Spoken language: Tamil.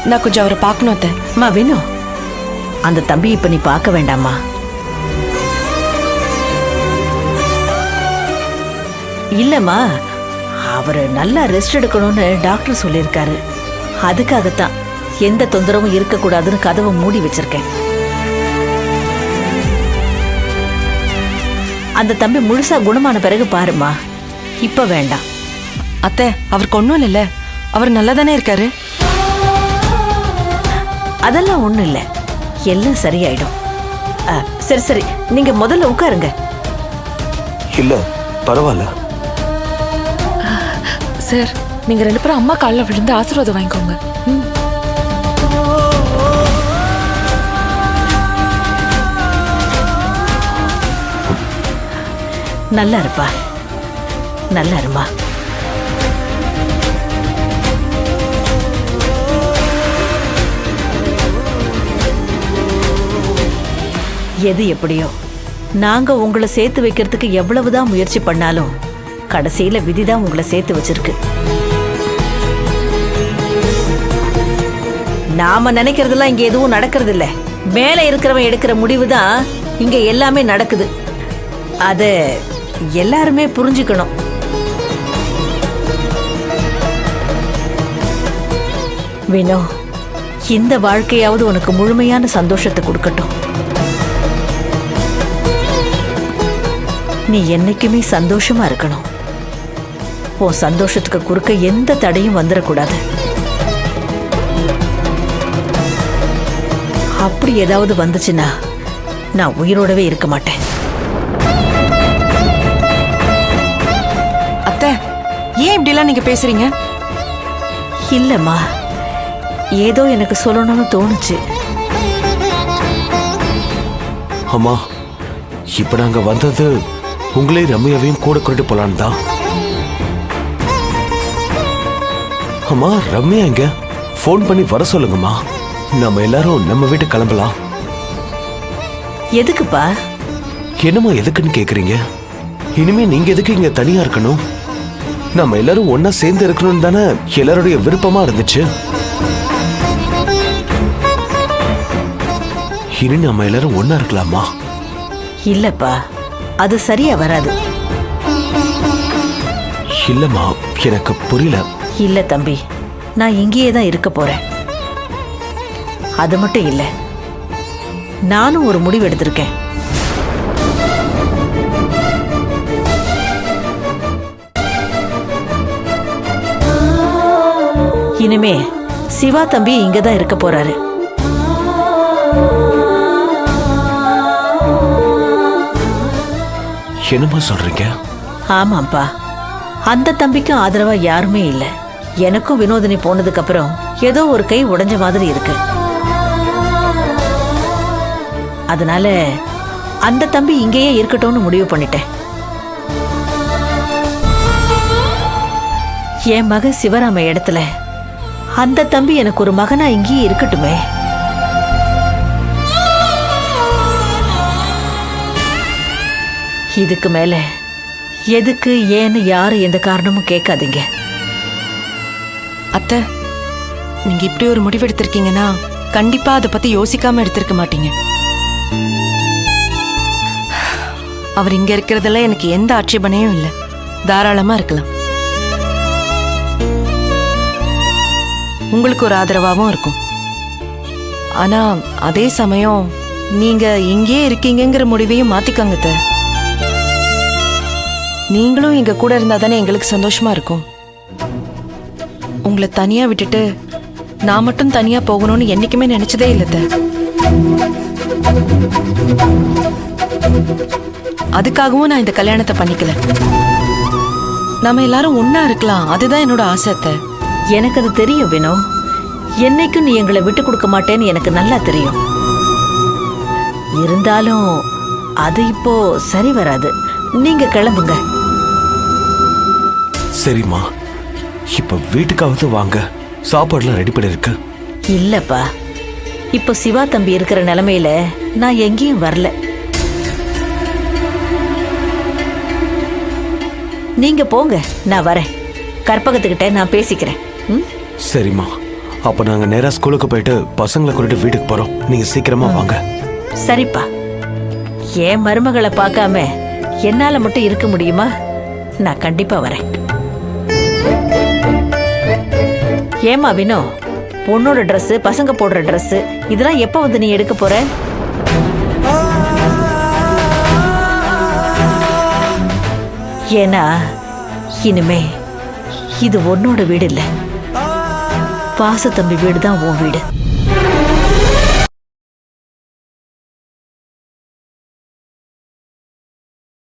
நான் கொஞ்சம் அவரை பார்க்கணும் அத்தை. அம்மா வேணு, அந்த தம்பி இப்ப நீ பார்க்க வேண்டாமா? இல்லம்மா, அவரு நல்லா ரெஸ்ட் எடுக்கணும்னு டாக்டர் சொல்லியிருக்காரு. அதுக்காகத்தான் எந்த தொந்தரவும் இருக்கக்கூடாதுன்னு கதவை மூடி வச்சிருக்கேன். அந்த தம்பி முழுசா குணமான பிறகு பாருமா, இப்ப வேண்டாம். அத்தை, அவருக்கு ஒன்றும் இல்லைல்ல? அவர் நல்லா தானே இருக்காரு? அதெல்லாம் ஒண்ணும் இல்ல, எல்லாம் சரியாயிடும். சரி சரி, நீங்க முதல்ல உட்காருங்க. இல்ல பரவாயில்ல சார், நீங்க 2 பேரும் அம்மா காலில் விழுந்து ஆசீர்வாதம் வாங்கிக்கோங்க. நல்லா இருப்பா, நல்லா இருமா. எது எப்படியோ, நாங்க உங்களை சேர்த்து வைக்கிறதுக்கு எவ்வளவுதான் முயற்சி பண்ணாலும் கடைசியில விதிதான் உங்களை சேர்த்து வச்சிருக்கு. நாம நினைக்கிறதெல்லாம் இங்க எதுவும் நடக்கிறது இல்ல. மேல இருக்கிறவன் எடுக்கிற முடிவு தான் இங்க எல்லாமே நடக்குது. அத எல்லாருமே புரிஞ்சுக்கணும். வினோ, இந்த வாழ்க்கையாவது உனக்கு முழுமையான சந்தோஷத்தை கொடுக்கட்டும். நீ என்னைக்குமே சந்தோஷமா இருக்கணும். உன் சந்தோஷத்துக்கு குறுக்க எந்த தடையும் வந்துடக்கூடாது. அப்படி ஏதாவது வந்துச்சுன்னா நான் உயிரோடவே இருக்க மாட்டேன். அத்தை, ஏன் இப்படிலாம் நீங்க பேசுறீங்க? இல்லம்மா, ஏதோ எனக்கு சொல்லணும்னு தோணுச்சு. அம்மா, இப்ப நாங்க வந்தது உங்களையும் ரம்யாவையும் கூட கொண்டு போலான்னு தான். அம்மா, ரம்யா எங்க? போன் பண்ணி வர சொல்லுங்கம்மா. நம்ம எல்லாரும் நம்ம வீட்டு கிளம்பலாம். எதுக்குப்பா? என்னம்மா எதுக்குன்னு கேக்குறீங்க? இனிமே நீங்க எதுக்கு இங்க தனியா இருக்கணும்? நம்ம எல்லாரும் ஒன்னா சேர்ந்து இருக்கணும் தானே எல்லாருடைய விருப்பமா இருந்துச்சு. இனி நம்ம எல்லாரும் ஒன்னா இருக்கலாமா? இல்லப்பா, அது சரியா வராது. இல்லம்மா, எனக்கு புரியல. இல்ல தம்பி, நான் இங்கேயே தான் இருக்க போறேன். அது மட்டும் இல்ல, நானும் ஒரு முடிவு எடுத்திருக்கேன். இனிமே சிவா தம்பி இங்கதான் இருக்க போறாரு. என்னம்மா சொல்றீங்க? ஆமாப்பா, அந்த தம்பிக்கும் ஆதரவா யாருமே இல்ல. எனக்கும் வினோதினி போனதுக்கு அப்புறம் ஏதோ ஒரு கை உடைஞ்ச மாதிரி இருக்கு. அதனால அந்த தம்பி இங்கேயே இருக்கட்டும்னு முடிவு பண்ணிட்டேன். என் மகன் சிவராம இடத்துல அந்த தம்பி எனக்கு ஒரு மகனா இங்கேயே இருக்கட்டுமே. இதுக்கு மேல எதுக்கு ஏன்னு யாரு எந்த காரணமும் கேட்காதீங்க. அத்தை, நீங்க இப்படி ஒரு முடிவு எடுத்திருக்கீங்கன்னா கண்டிப்பா அதை பத்தி யோசிக்காம எடுத்திருக்க மாட்டீங்க. அவர் இங்க இருக்கிறதுல எனக்கு எந்த ஆட்சேபனையும் இல்லை. தாராளமா இருக்கலாம். உங்களுக்கு ஒரு ஆதரவாகவும் இருக்கும். ஆனா அதே சமயம் நீங்க இங்கே இருக்கீங்கிற முடிவையும் மாத்திக்கங்க அத்தை. நீங்களும் எங்க கூட இருந்தா தானே எங்களுக்கு சந்தோஷமா இருக்கும். உங்களை தனியா விட்டுட்டு நான் மட்டும் தனியா போகணும்னு என்னைக்குமே நினைச்சதே இல்ல. அதுக்காகவும் நான் இந்த கல்யாணத்தை பண்ணிக்கல. நாம எல்லாரும் ஒன்னா இருக்கலாம், அதுதான் என்னோட ஆசை. எனக்கு அது தெரியும் வினோ. என்னைக்கும் நீ எங்களை விட்டு கொடுக்க மாட்டேன்னு எனக்கு நல்லா தெரியும். இருந்தாலும் அது இப்போ சரி வராது. நீங்க கிளம்புங்க. சரிம்மா, இப்ப வீட்டுக்காவது வாங்க, சாப்பாடுலாம் ரெடி பண்ணிருக்கு. இல்லப்பா, இப்போ சிவா தம்பி இருக்கிற நிலைமையில நான் எங்கேயும் வரல. நீங்க போங்க, நான் வரேன். கற்பகத்துக்கிட்ட நான் பேசிக்கிறேன். சரிம்மா, அப்ப நாங்க நேரா ஸ்கூலுக்கு போயிட்டு பசங்களை கூட்டிட்டு வீட்டுக்கு போறோம். நீங்க சீக்கிரமா வாங்க. சரிப்பா, என் மருமகளை பார்க்காம என்னால மட்டும் இருக்க முடியுமா? நான் கண்டிப்பா வரேன். ஏமா வினோ, பொண்ணோட Dress, பசங்க போடுற Dress இதெல்லாம் எப்ப வந்து நீ எடுக்க போற? ஏன்னா இனிமே இது உன்னோட வீடு இல்ல, பாசத்தம்பி வீடு தான் உன் வீடு.